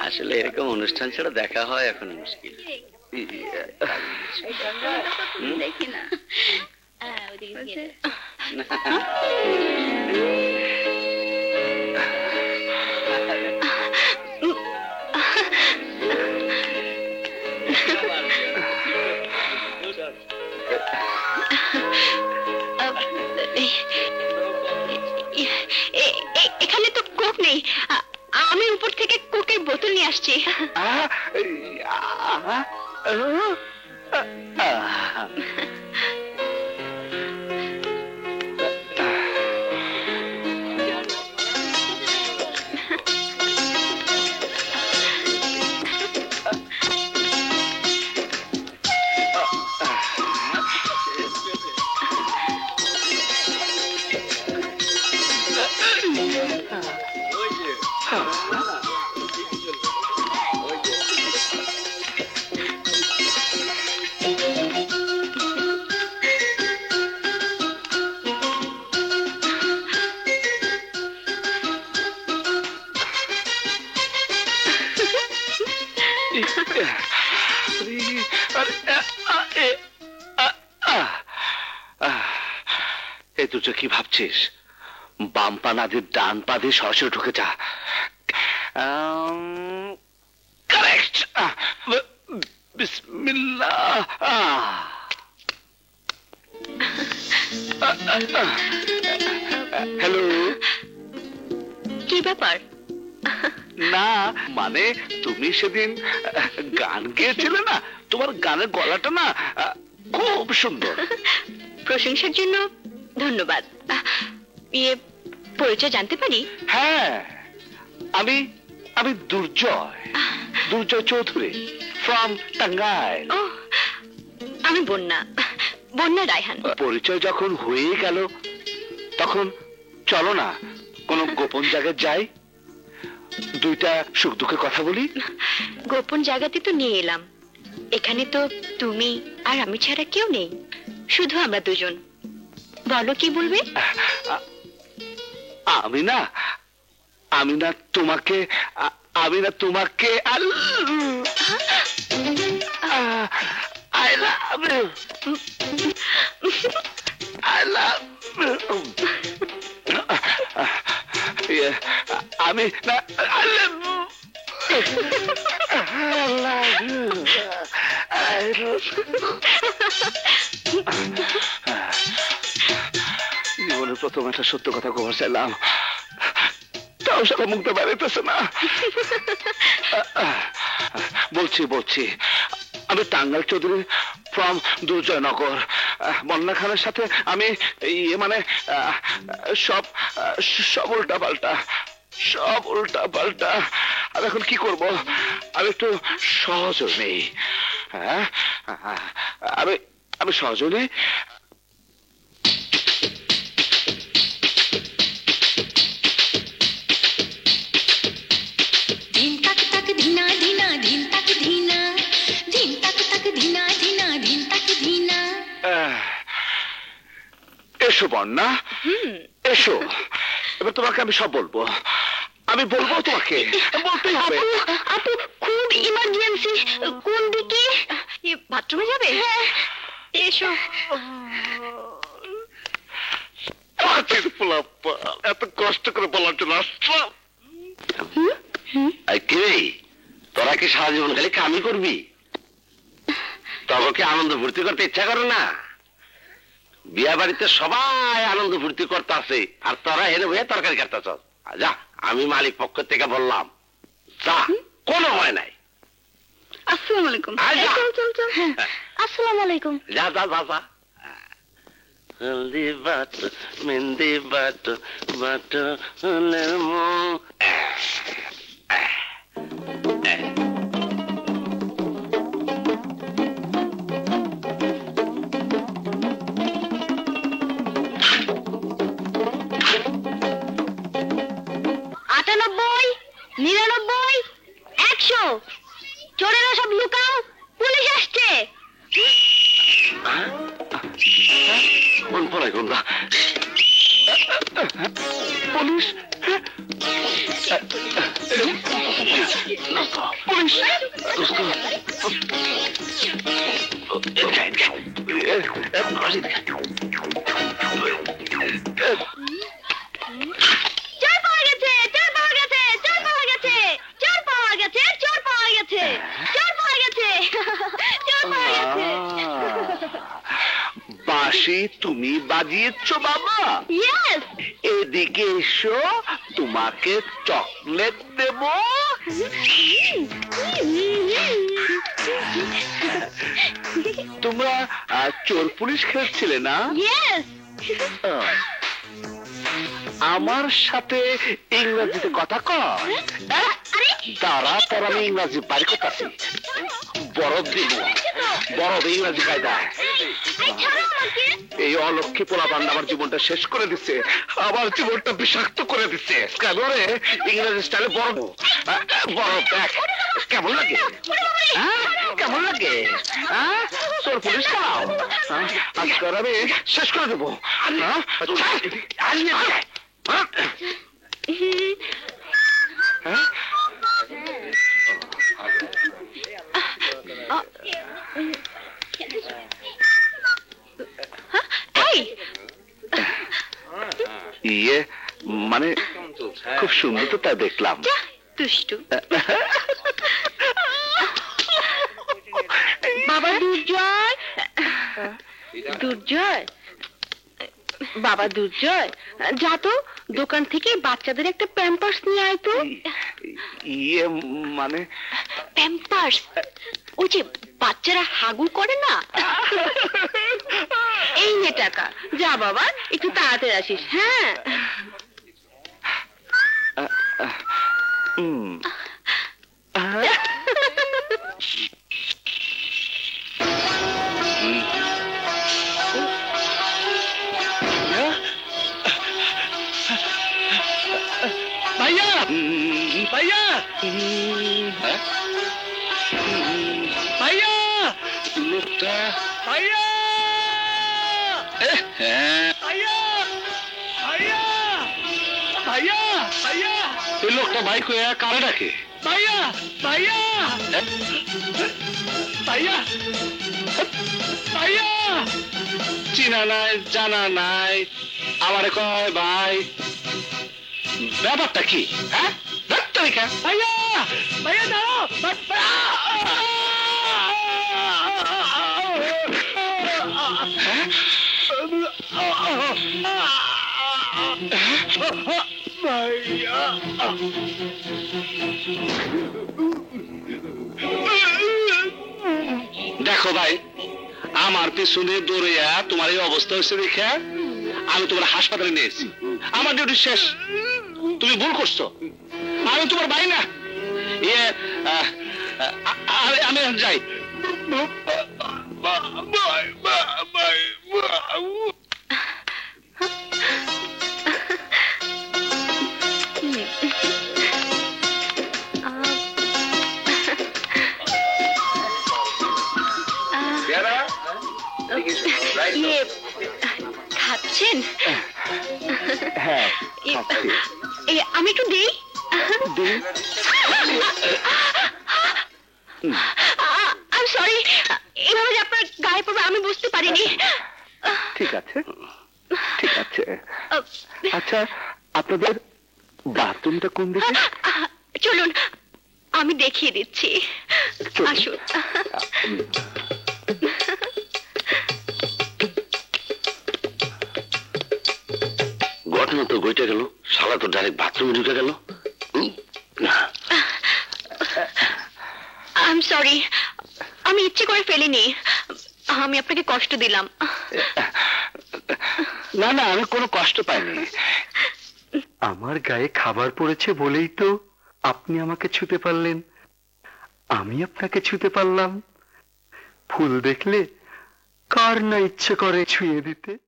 আসলে এরকম অনুষ্ঠান ছাড়া দেখা হয় এখন মুশকিল। দেখি না এখানে তো কোক নেই, আমি উপর থেকে কোকের বোতল নিয়ে আসছি। তুই কি ভাবছিস? বাম পা না দিয়ে ডান পা দিয়ে সরাসরি ঢুকে যা। কারেক্ট। বিসমিল্লাহ। হ্যালো, কি ব্যাপার? না মানে তুমি সেদিন গান গেয়েছিলে না, তোমার গানের গলাটা না খুব সুন্দর। প্রশংসার জন্য ধন্যবাদ। ইয়ে, পরিচয় জানতে পারি? হ্যাঁ, আমি আমি দুর্জয়, দুর্জয় চৌধুরী ফ্রম টাঙ্গাইল। ও, আমি বন্যা, বন্যা রায়হান। পরিচয় যখন হয়ে গেল তখন চলো না কোনো গোপন জায়গায় যাই, দুইটা সুখ দুঃখের কথা বলি। গোপন জায়গাতে তো নিয়ে এলাম, এখানে তো তুমি আর আমি ছাড়া কেউ নেই, শুধু আমরা দুজন। বলো কি বলবে? আমি না তোমাকে I love you. I love you. আমি না I love you. I love you. I love you. জীবনের প্রথম একটা সত্য কথা কবার চাইলাম, তাও সেটা মুখটা বেরোতেছে না। বলছি আমি টাঙ্গাইল চৌধুরী ফ্রম দুর্জয়নগর। বন্যা খানের সাথে আমি মানে সব উল্টা পাল্টা। আর এখন কি করব? আমি একটু সহজ নেই। হ্যাঁ, আমি সহজ নেই। এসো বন্যা, এসো, এবার তোমাকে আমি সব বলবো। আমি বলবো তোমাকে, বলতেই হবে। আপু, খুব ইমার্জেন্সি। কোন দিকে? বাথরুমে যাবে? এসো। এত কষ্ট করে বলার জন্য আসলাম। তোরা কি সারা জীবন খালি কামই করবি? তোকে আনন্দ ফুর্তি করতে ইচ্ছা করে না? বিয়া বাড়িতে সবাই আনন্দ ফুর্তি করতে আছে, আর তোরা হেরে হয়ে তরকারি কাটতে চল। যা, আমি মালিক পক্ষ থেকে বললাম, যা, কোনো ভয় নাই। আসসালামু আলাইকুম। চল। আসসালামু আলাইকুম। যা। হলদি বাট মেহেন্দি বাট ফুলের মুখ। চোরেরা সব লুকাও, পুলিশ আসছে। কোন পলাই কোনটা? পুলিশ পুলিশ চোর পাওয়া গেছে, চোর পাওয়া গেছে, চোর পাওয়া গেছে, চোর পাওয়া গেছে, চোর পাওয়া গেছে, চোর পাওয়া গেছে, চোর পাওয়া গেছে। বাঁশি তুমি বাজিয়েছো বাবা? ইয়েস। এদিকে এসো, তোমাকে চকলেট দেব। তোমরা চোর পুলিশ খেলছিলে না? ইয়েস। আমার সাথে ইংরেজিতে কথা কয়? আরে দাঁড়া, তোর আমি ইংরাজি বাড়ি করতেছি। বরফ দিব, বরফ ইংরাজি কায়দায়। এই ছাড়ো আমাকে। এই অলক্ষী পোলাপান আমার জীবনটা শেষ করে দিচ্ছে, আমার জীবনটা বিষাক্ত করে দিচ্ছে। কেন রে? ইংরেজি স্টাইলে বরফ, বরফ দেখ কেমন লাগে, হ্যাঁ? কেমন লাগে? হ্যাঁ, চোর পুলিশ খাও, আজকাল আমি শেষ করে দেবো। হ্যাঁ, এই ইয়ে মানে খুব সুন্দর তো, তা দেখলাম। যা দুষ্টু। বাবা দুর্জয়, দুর্জয়, বাবা দুর্জয়, যা তো দোকান থেকে বাচ্চাদের একটা প্যাম্পার্স নিয়ে আয় তো। ইয়ে মানে প্যাম্পার্স, ওই যে বাচ্চারা হাগু করে না। এই নে টাকা, যা বাবা একটু তাড়াতাড়ি আসিস। হ্যাঁ ভাইয়া, ভাইয়া, ভাইয়া, লোকটা, ভাইয়া, ভাইয়া, ভাইয়া, ভাইয়া, ভাইয়া, এই লোকটা ভাই কয়ে কারে ডাকে? ভাইয়া, ভাইয়া, ভাইয়া, ভাইয়া, চিনা নাই, জানা নাই, আমারে কয় ভাই। ব্যাপারটা কি? হ্যাঁ, ভাইয়া, ভাইয়া দাঁড়াও। দেখো ভাই, আমার পিছনে দৌড়িয়া তোমার এই অবস্থা হয়েছে দেখে আমি তোমার হাসপাতালে নিয়েছি। আমার ডিউটি শেষ, তুমি ভুল করছো। আমি তোমার ভাই না। ইয়ে আমি যাই। ইয়ে খাচ্ছেন? হ্যাঁ, আমি একটু দিই। আই সরি, এভাবে যে আপনার গায়ে পড়বে আমি বুঝতে পারিনি। ঠিক আছে, ঠিক আছে। আচ্ছা, আপনাদের বাথরুমটা কোন দিকে? চলুন আমি দেখিয়ে দিচ্ছি, আসুন। ঘটনা তো গইটা গেল, শালা তো ডাইরেক্ট বাথরুমে ঢুকে গেল। আই এম সরি, আমি ইচ্ছে করে ফেলিনি, আমি আপনাকে কষ্ট দিলাম। না না, আমি কোনো কষ্ট পাইনি। আমার গায়ে খাবার পড়েছে বলেই তো আপনি আমাকে ছুতে পারলেন, আমি আপনাকে ছুতে পারলাম। ফুল দেখলে কার না ইচ্ছে করে ছুঁয়ে দিতে।